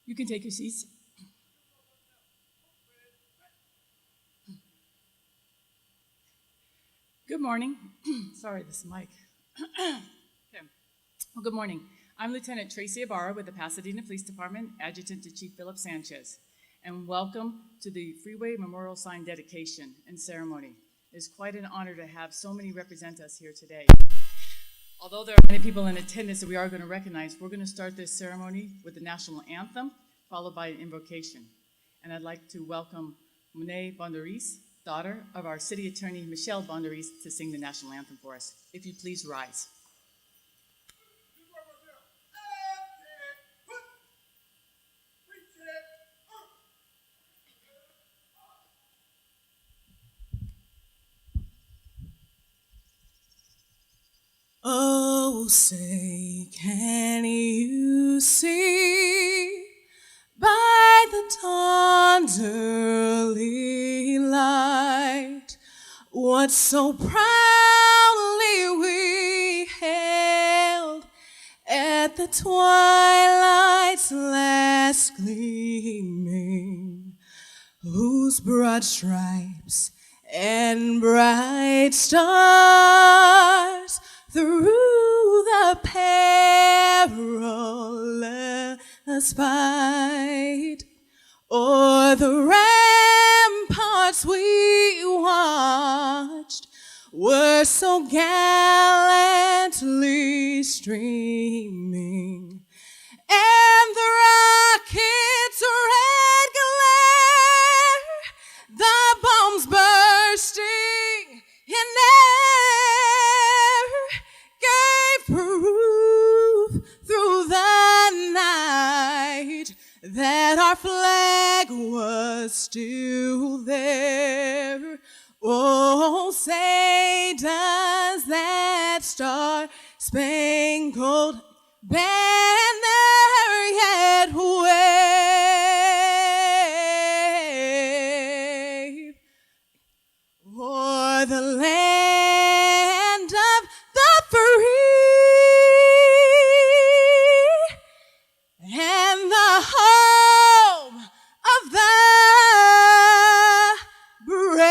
You can take your seats. Good morning. Sorry, this mic. Okay. Well, good morning. I'm Lieutenant Tracy Ibarra with the Pasadena Police Department, Adjutant to Chief Philip Sanchez, and welcome to the Freeway Memorial Sign dedication and ceremony. It's quite an honor to have so many represent us here today. Although there are many people in attendance that we are going to recognize, we're going to start this ceremony with the national anthem, followed by an invocation. And I'd like to welcome Monet Bondaris, daughter of our City Attorney Michelle Bondaris, to sing the national anthem for us. If you please rise. Oh, say, can you see by the dawn's early light what so proudly we hailed at the twilight's last gleaming, whose broad stripes and bright stars through the perilous fight o'er the ramparts we watched were so gallantly streaming, and the rocket's red glare, the bombs bursting in air, gave proof through the night that our flag was still there. Oh, say does that star-spangled banner yet wave o'er the land of the free and the home of the brave?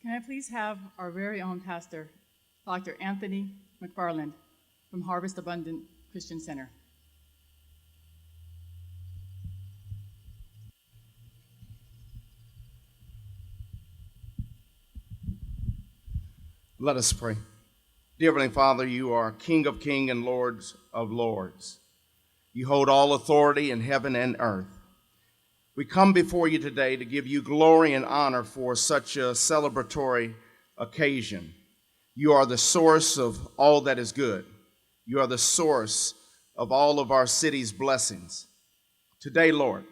Can I please have our very own pastor, Dr. Anthony McFarland from Harvest Abundant Christian Center. Let us pray. Dear Heavenly Father, you are King of kings and Lords of lords. You hold all authority in heaven and earth. We come before you today to give you glory and honor for such a celebratory occasion. You are the source of all that is good. You are the source of all of our city's blessings. Today, Lord,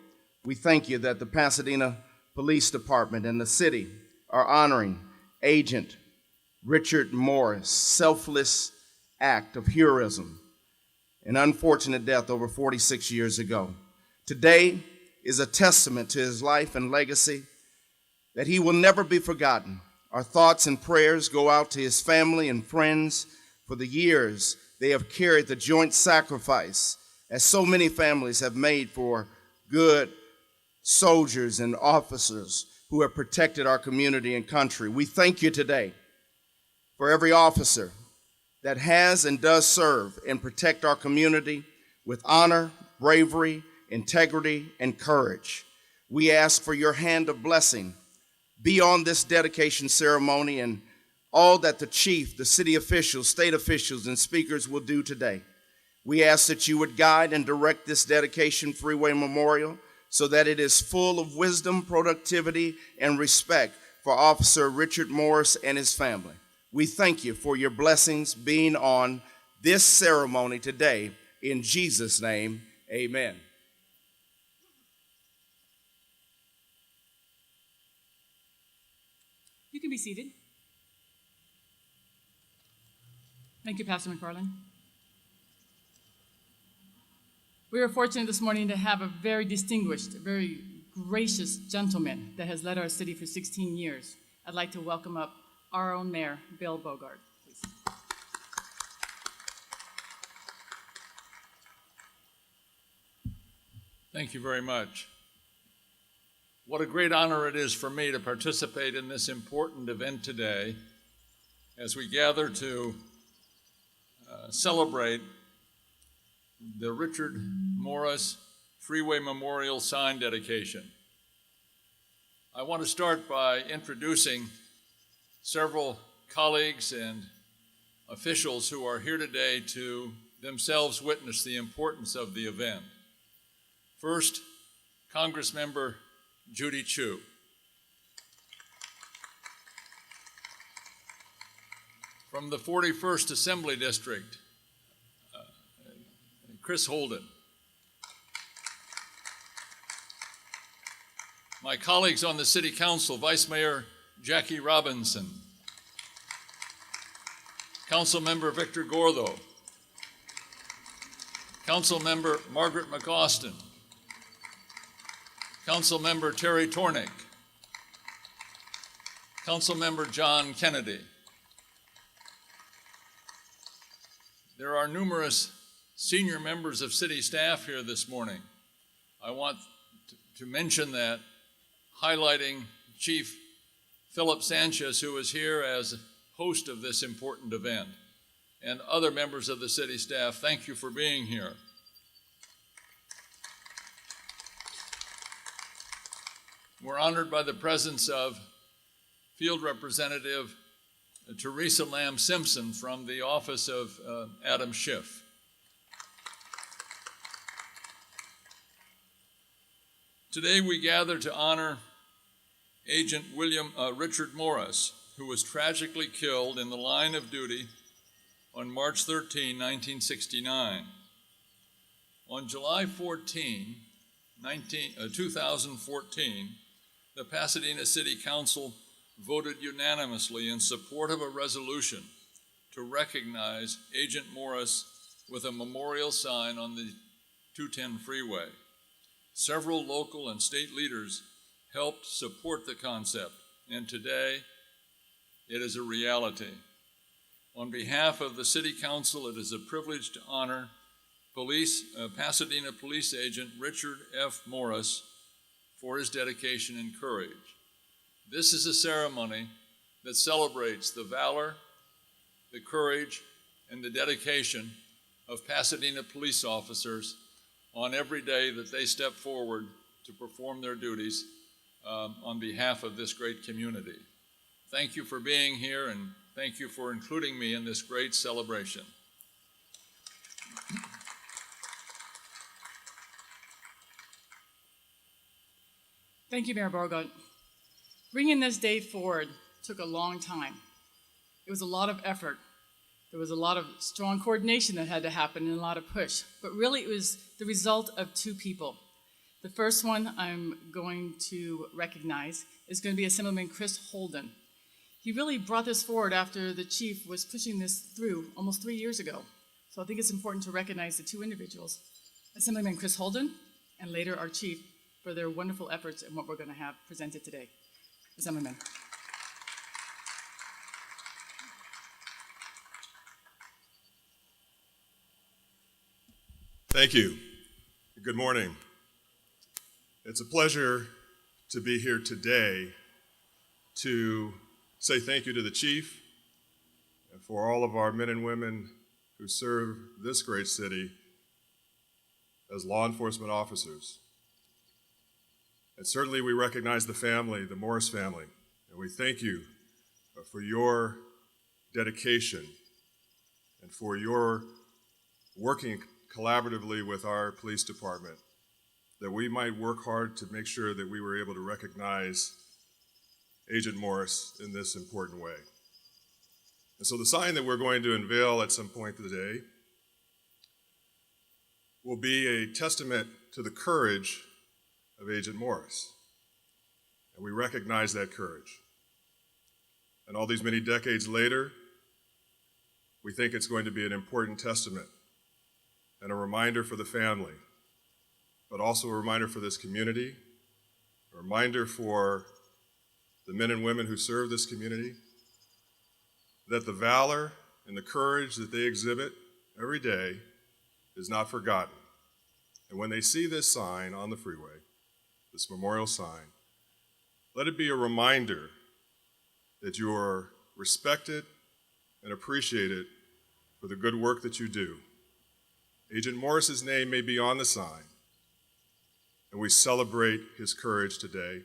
we thank you that the Pasadena Police Department and the city are honoring Agent Richard Morris' selfless act of heroism, an unfortunate death over 46 years ago. Today is a testament to his life and legacy that he will never be forgotten. Our thoughts and prayers go out to his family and friends for the years they have carried the joint sacrifice, as so many families have made for good soldiers and officers who have protected our community and country. We thank you today for every officer that has and does serve and protect our community with honor, bravery, integrity, and courage. We ask for your hand of blessing be on this dedication ceremony and all that the chief, the city officials, state officials, and speakers will do today. We ask that you would guide and direct this dedication Freeway Memorial so that it is full of wisdom, productivity, and respect for Officer Richard Morris and his family. We thank you for your blessings being on this ceremony today. In Jesus' name, amen. You can be seated. Thank you, Pastor McFarland. We are fortunate this morning to have a very distinguished, very gracious gentleman that has led our city for 16 years. I'd like to welcome up our own mayor, Bill Bogart, please. Thank you very much. What a great honor it is for me to participate in this important event today as we gather to celebrate the Richard Morris Freeway Memorial Sign dedication. I want to start by introducing several colleagues and officials who are here today to themselves witness the importance of the event. First, Congressmember Judy Chu. From the 41st Assembly District, Chris Holden. My colleagues on the City Council, Vice Mayor Jackie Robinson, Councilmember Victor Gordo, Councilmember Margaret McAustin, Councilmember Terry Tornick, Councilmember John Kennedy. There are numerous senior members of city staff here this morning. I want to mention that, highlighting Chief Philip Sanchez, who is here as host of this important event, and other members of the city staff. Thank you for being here. We're honored by the presence of Field Representative Teresa Lamb Simpson from the office of Adam Schiff. Today we gather to honor Agent Richard Morris, who was tragically killed in the line of duty on March 13, 1969. On July 14, 2014, the Pasadena City Council voted unanimously in support of a resolution to recognize Agent Morris with a memorial sign on the 210 freeway. Several local and state leaders helped support the concept, and today it is a reality. On behalf of the City Council, it is a privilege to honor Pasadena Police Agent Richard F. Morris for his dedication and courage. This is a ceremony that celebrates the valor, the courage, and the dedication of Pasadena police officers on every day that they step forward to perform their duties on behalf of this great community. Thank you for being here, and thank you for including me in this great celebration. Thank you, Mayor Bogart. Bringing this day forward took a long time. It was a lot of effort. There was a lot of strong coordination that had to happen and a lot of push. But really, it was the result of two people. The first one I'm going to recognize is going to be Assemblyman Chris Holden. He really brought this forward after the chief was pushing this through almost 3 years ago. So I think it's important to recognize the two individuals, Assemblyman Chris Holden and later our chief, for their wonderful efforts in what we're going to have presented today. Assemblyman. Thank you. Good morning. It's a pleasure to be here today to say thank you to the chief and for all of our men and women who serve this great city as law enforcement officers. And certainly we recognize the family, the Morris family, and we thank you for your dedication and for your working collaboratively with our police department, that we might work hard to make sure that we were able to recognize Agent Morris in this important way. And so the sign that we're going to unveil at some point today will be a testament to the courage of Agent Morris. And we recognize that courage. And all these many decades later, we think it's going to be an important testament and a reminder for the family but also a reminder for this community, a reminder for the men and women who serve this community, that the valor and the courage that they exhibit every day is not forgotten. And when they see this sign on the freeway, this memorial sign, let it be a reminder that you are respected and appreciated for the good work that you do. Agent Morris's name may be on the sign, and we celebrate his courage today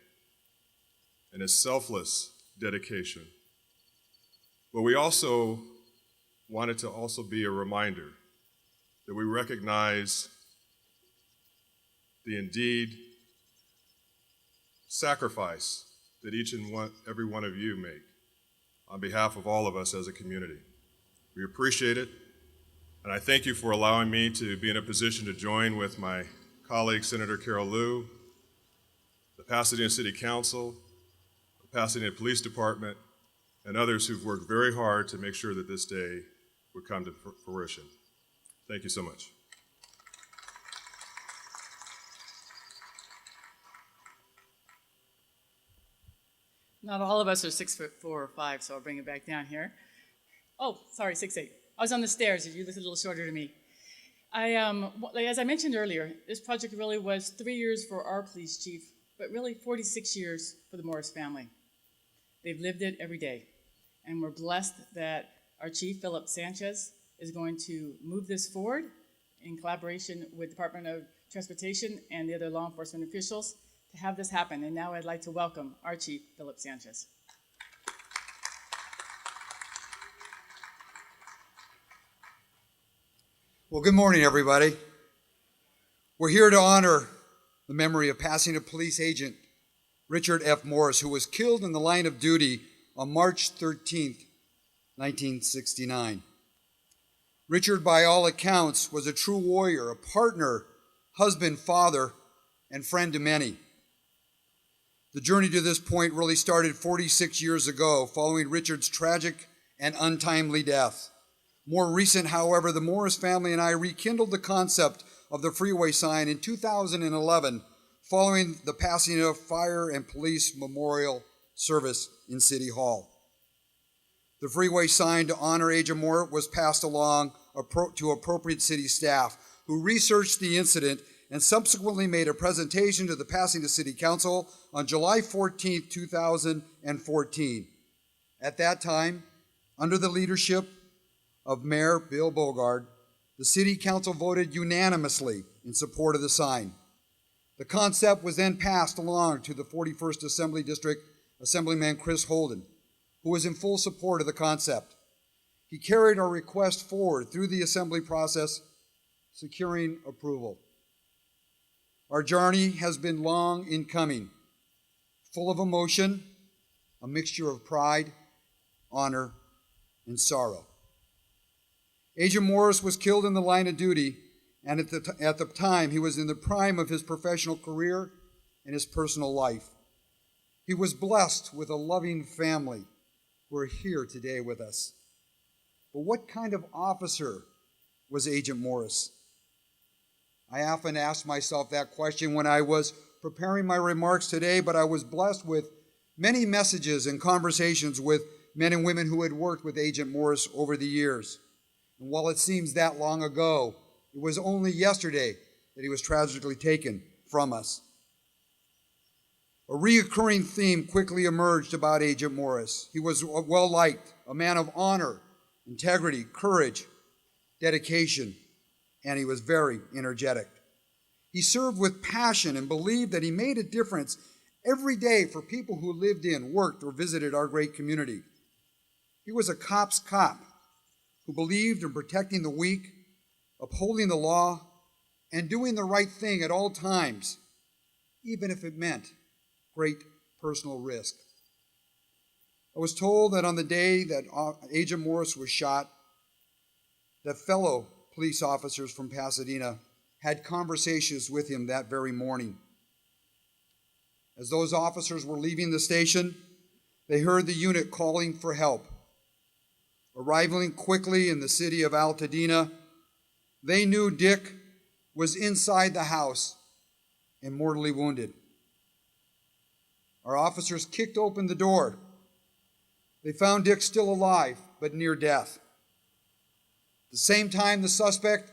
and his selfless dedication. But we also want it to also be a reminder that we recognize the indeed sacrifice that each and every one of you make on behalf of all of us as a community. We appreciate it, and I thank you for allowing me to be in a position to join with my colleague, Senator Carol Liu, the Pasadena City Council, the Pasadena Police Department, and others who've worked very hard to make sure that this day would come to fruition. Thank you so much. Not all of us are 6'4" or 5, so I'll bring it back down here. Oh, sorry, 6'8". I was on the stairs. You look a little shorter to me. As I mentioned earlier, this project really was 3 years for our police chief, but really 46 years for the Morris family. They've lived it every day, and we're blessed that our chief, Philip Sanchez, is going to move this forward in collaboration with Department of Transportation and the other law enforcement officials to have this happen. And now I'd like to welcome our chief, Philip Sanchez. Well, good morning, everybody. We're here to honor the memory of Pasadena Police Agent Richard F. Morris, who was killed in the line of duty on March 13th, 1969. Richard, by all accounts, was a true warrior, a partner, husband, father, and friend to many. The journey to this point really started 46 years ago, following Richard's tragic and untimely death. More recent, however, the Morris family and I rekindled the concept of the Freeway sign in 2011, following the Pasadena Fire and Police Memorial Service in City Hall. The Freeway sign to honor Agent Morris was passed along to appropriate city staff, who researched the incident and subsequently made a presentation to the Pasadena City Council on July 14, 2014. At that time, under the leadership of Mayor Bill Bogard, the City Council voted unanimously in support of the sign. The concept was then passed along to the 41st Assembly District Assemblyman Chris Holden, who was in full support of the concept. He carried our request forward through the assembly process, securing approval. Our journey has been long in coming, full of emotion, a mixture of pride, honor, and sorrow. Agent Morris was killed in the line of duty, and at the time he was in the prime of his professional career and his personal life. He was blessed with a loving family who are here today with us. But what kind of officer was Agent Morris? I often asked myself that question when I was preparing my remarks today, but I was blessed with many messages and conversations with men and women who had worked with Agent Morris over the years. And while it seems that long ago, it was only yesterday that he was tragically taken from us. A reoccurring theme quickly emerged about Agent Morris. He was well-liked, a man of honor, integrity, courage, dedication, and he was very energetic. He served with passion and believed that he made a difference every day for people who lived in, worked, or visited our great community. He was a cop's cop who believed in protecting the weak, upholding the law, and doing the right thing at all times, even if it meant great personal risk. I was told that on the day that Agent Morris was shot, that fellow police officers from Pasadena had conversations with him that very morning. As those officers were leaving the station, they heard the unit calling for help. Arriving quickly in the city of Altadena, they knew Dick was inside the house and mortally wounded. Our officers kicked open the door. They found Dick still alive, but near death. At the same time, the suspect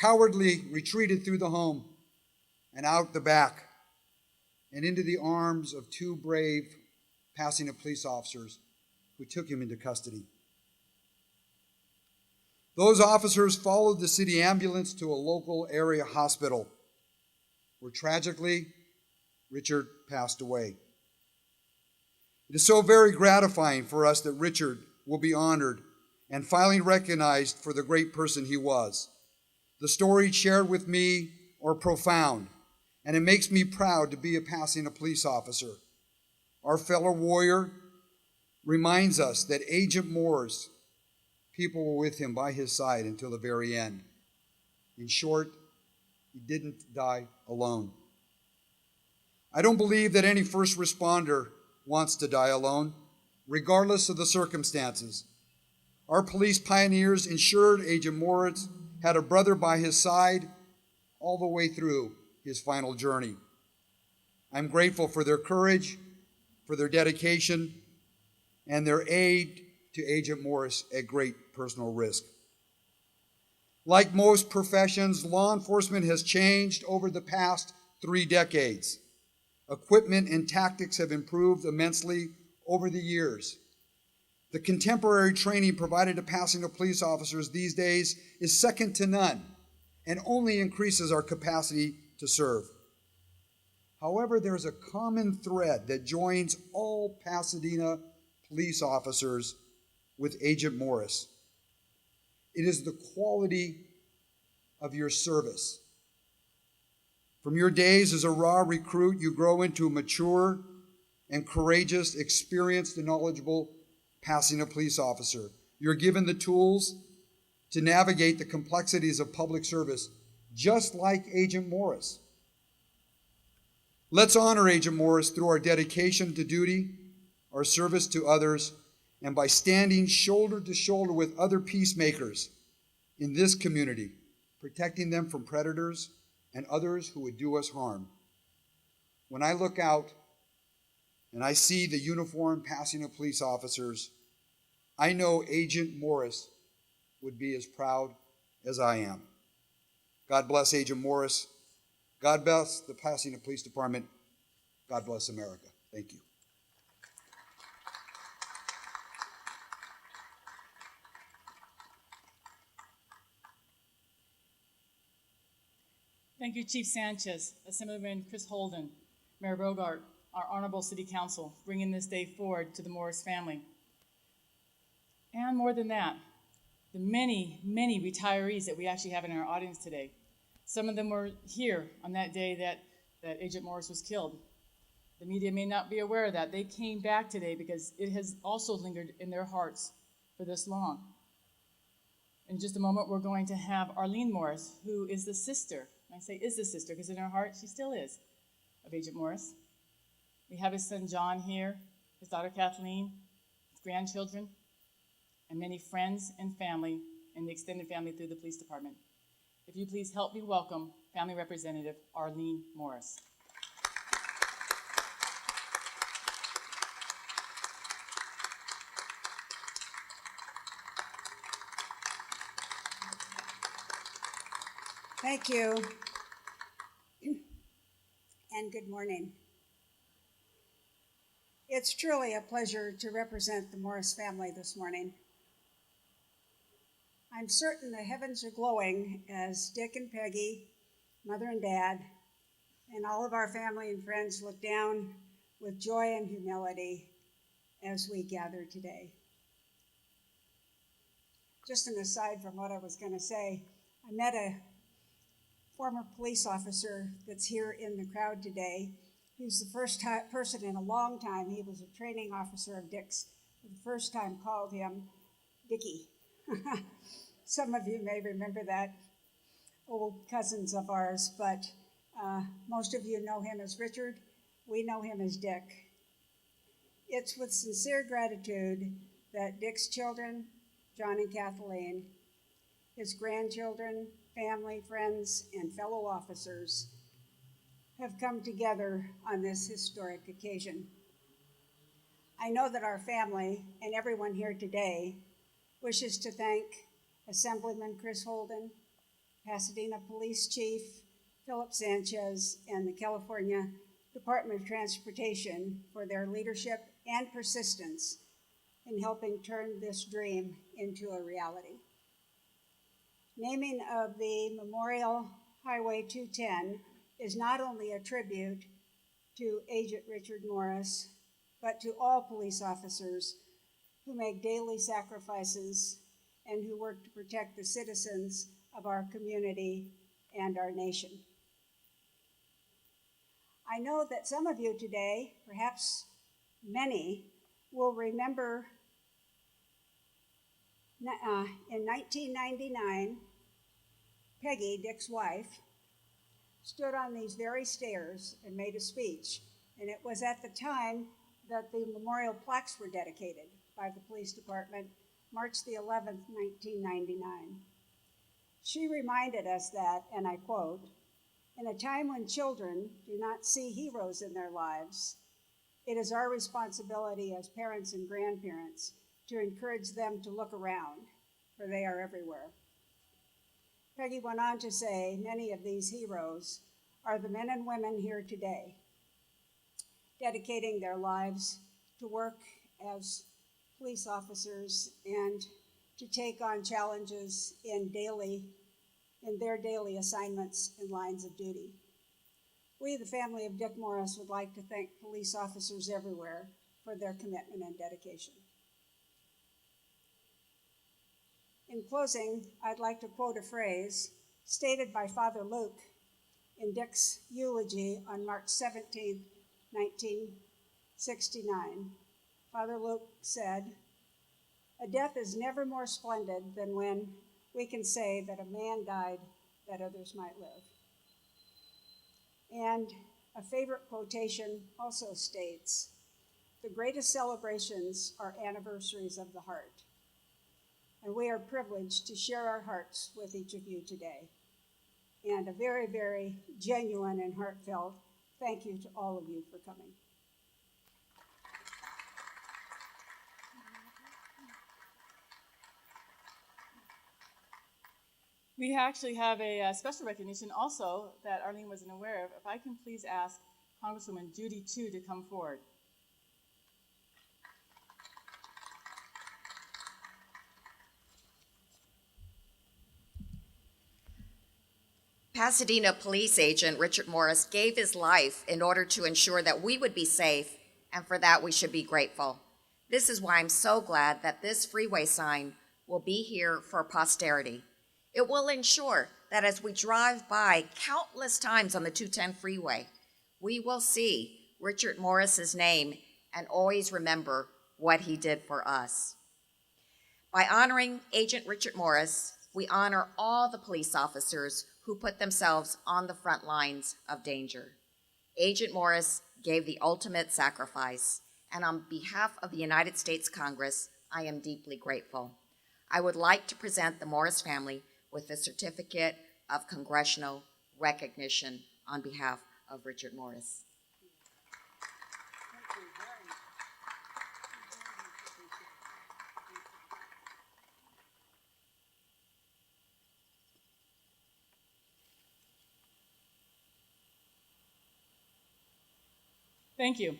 cowardly retreated through the home and out the back and into the arms of two brave Pasadena police officers who took him into custody. Those officers followed the city ambulance to a local area hospital, where tragically Richard passed away. It is so very gratifying for us that Richard will be honored and finally recognized for the great person he was. The stories shared with me are profound, and it makes me proud to be a Pasadena police officer. Our fellow warrior reminds us that Agent Moore's people were with him by his side until the very end. In short, he didn't die alone. I don't believe that any first responder wants to die alone, regardless of the circumstances. Our police pioneers ensured Agent Moritz had a brother by his side all the way through his final journey. I'm grateful for their courage, for their dedication, and their aid to Agent Morris at great personal risk. Like most professions, law enforcement has changed over the past 3 decades. Equipment and tactics have improved immensely over the years. The contemporary training provided to Pasadena police officers these days is second to none and only increases our capacity to serve. However, there's a common thread that joins all Pasadena police officers with Agent Morris. It is the quality of your service. From your days as a raw recruit, you grow into a mature and courageous, experienced and knowledgeable Pasadena police officer. You're given the tools to navigate the complexities of public service, just like Agent Morris. Let's honor Agent Morris through our dedication to duty, our service to others, and by standing shoulder to shoulder with other peacemakers in this community, protecting them from predators and others who would do us harm. When I look out and I see the uniformed Pasadena police officers, I know Agent Morris would be as proud as I am. God bless Agent Morris. God bless the Pasadena Police Department. God bless America. Thank you. Thank you, Chief Sanchez, Assemblyman Chris Holden, Mayor Bogart, our Honorable City Council, bringing this day forward to the Morris family. And more than that, the many, many retirees that we actually have in our audience today. Some of them were here on that day that Agent Morris was killed. The media may not be aware of that. They came back today because it has also lingered in their hearts for this long. In just a moment, we're going to have Arlene Morris, who is the sister. And I say is the sister because in her heart, she still is, of Agent Morris. We have his son John here, his daughter Kathleen, his grandchildren, and many friends and family and the extended family through the police department. If you please help me welcome Family Representative Arlene Morris. Thank you, and good morning. It's truly a pleasure to represent the Morris family this morning. I'm certain the heavens are glowing as Dick and Peggy, Mother and Dad, and all of our family and friends look down with joy and humility as we gather today. Just an aside from what I was going to say, I met a former police officer that's here in the crowd today, who's the first person in a long time, he was a training officer of Dick's, the first time called him Dickie. Some of you may remember that, old cousins of ours, but most of you know him as Richard. We know him as Dick. It's with sincere gratitude that Dick's children, John and Kathleen, his grandchildren, family, friends, and fellow officers have come together on this historic occasion. I know that our family and everyone here today wishes to thank Assemblyman Chris Holden, Pasadena Police Chief Philip Sanchez, and the California Department of Transportation for their leadership and persistence in helping turn this dream into a reality. Naming of the Memorial Highway 210 is not only a tribute to Agent Richard Morris, but to all police officers who make daily sacrifices and who work to protect the citizens of our community and our nation. I know that some of you today, perhaps many, will remember in 1999, Peggy, Dick's wife, stood on these very stairs and made a speech. And it was at the time that the memorial plaques were dedicated by the police department, March the 11th, 1999. She reminded us that, and I quote, "In a time when children do not see heroes in their lives, it is our responsibility as parents and grandparents to encourage them to look around, for they are everywhere." Peggy went on to say many of these heroes are the men and women here today, dedicating their lives to work as police officers and to take on challenges in their daily assignments and lines of duty. We, the family of Dick Morris, would like to thank police officers everywhere for their commitment and dedication. In closing, I'd like to quote a phrase stated by Father Luke in Dick's eulogy on March 17, 1969. Father Luke said, "A death is never more splendid than when we can say that a man died that others might live." And a favorite quotation also states, "The greatest celebrations are anniversaries of the heart." And we are privileged to share our hearts with each of you today. And a very, very genuine and heartfelt thank you to all of you for coming. We actually have a special recognition also that Arlene wasn't aware of. If I can please ask Congresswoman Judy Chu to come forward. Pasadena police agent Richard Morris gave his life in order to ensure that we would be safe, and for that we should be grateful. This is why I'm so glad that this freeway sign will be here for posterity. It will ensure that as we drive by countless times on the 210 freeway, we will see Richard Morris's name and always remember what he did for us. By honoring Agent Richard Morris, we honor all the police officers who put themselves on the front lines of danger. Agent Morris gave the ultimate sacrifice, and on behalf of the United States Congress, I am deeply grateful. I would like to present the Morris family with a certificate of congressional recognition on behalf of Richard Morris. Thank you.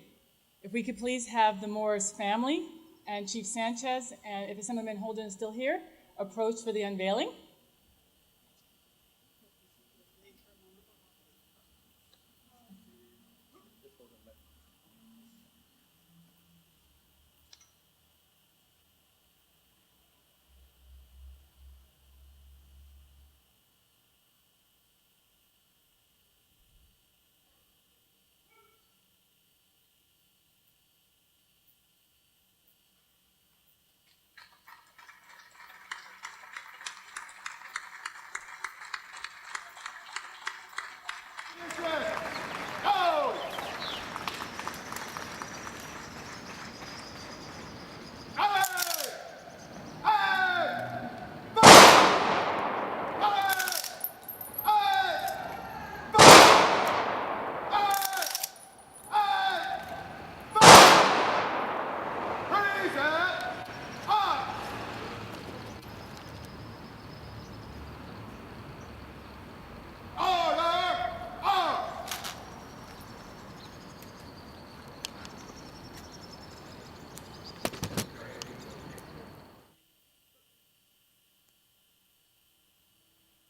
If we could please have the Morris family and Chief Sanchez, and if Assemblyman Holden is still here, approach for the unveiling.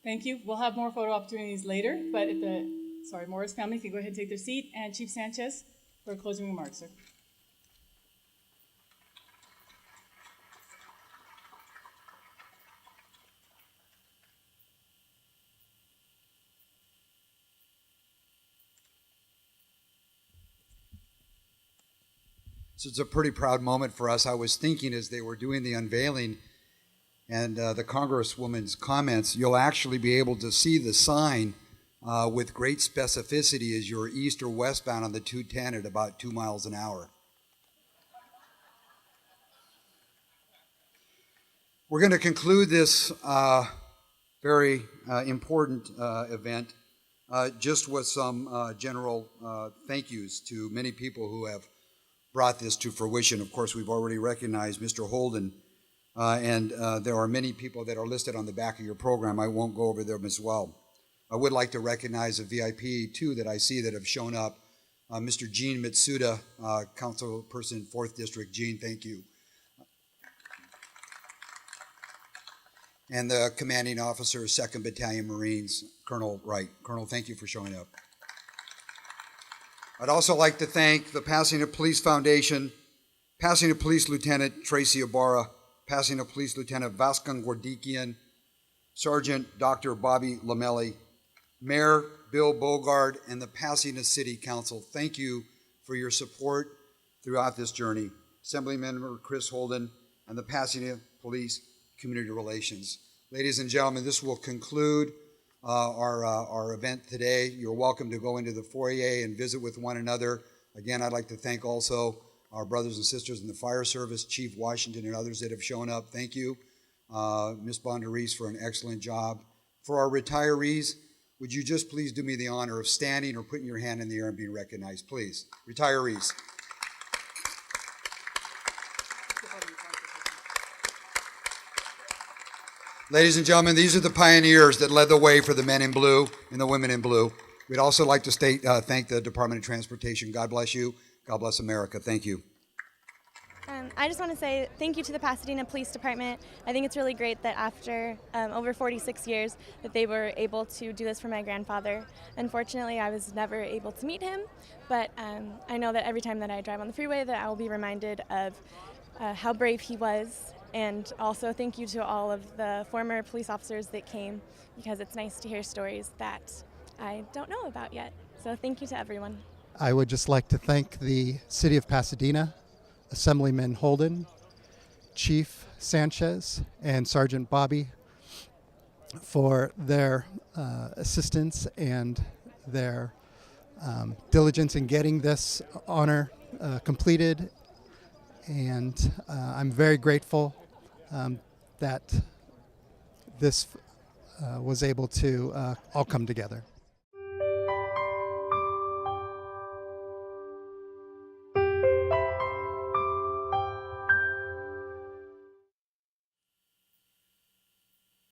Thank you. We'll have more photo opportunities later, but if the Morris family can go ahead and take their seat, and Chief Sanchez for closing remarks, sir. So it's a pretty proud moment for us. I was thinking as they were doing the unveiling and the Congresswoman's comments, you'll actually be able to see the sign with great specificity as you're east or westbound on the 210 at about 2 miles an hour. We're going to conclude this very important event just with some general thank yous to many people who have brought this to fruition. Of course, we've already recognized Mr. Holden, and there are many people that are listed on the back of your program. I won't go over them as well. I would like to recognize a VIP, too, that I see that have shown up. Mr. Gene Mitsuda, Councilperson, 4th District. Gene, thank you. And the Commanding Officer, 2nd Battalion Marines, Colonel Wright. Colonel, thank you for showing up. I'd also like to thank the Pasadena Police Foundation, Pasadena Police Lieutenant Tracy Ibarra, Pasadena Police Lieutenant Vascon Gordikian, Sergeant Dr. Bobby Lamelli, Mayor Bill Bogard, and the Pasadena City Council. Thank you for your support throughout this journey. Assemblymember Chris Holden and the Pasadena Police Community Relations. Ladies and gentlemen, this will conclude our event today. You're welcome to go into the foyer and visit with one another. Again, I'd like to thank also our brothers and sisters in the fire service, Chief Washington and others that have shown up. Thank you. Ms. Bonderies for an excellent job. For our retirees, would you just please do me the honor of standing or putting your hand in the air and being recognized, please. Retirees. Ladies and gentlemen, these are the pioneers that led the way for the men in blue and the women in blue. We'd also like to thank the Department of Transportation. God bless you. God bless America. Thank you. I just want to say thank you to the Pasadena Police Department. I think it's really great that after over 46 years that they were able to do this for my grandfather. Unfortunately, I was never able to meet him, but I know that every time that I drive on the freeway that I will be reminded of how brave he was. And also thank you to all of the former police officers that came, because it's nice to hear stories that I don't know about yet. So thank you to everyone. I would just like to thank the City of Pasadena, Assemblyman Holden, Chief Sanchez, and Sergeant Bobby for their assistance and their diligence in getting this honor completed. And I'm very grateful that this was able to all come together.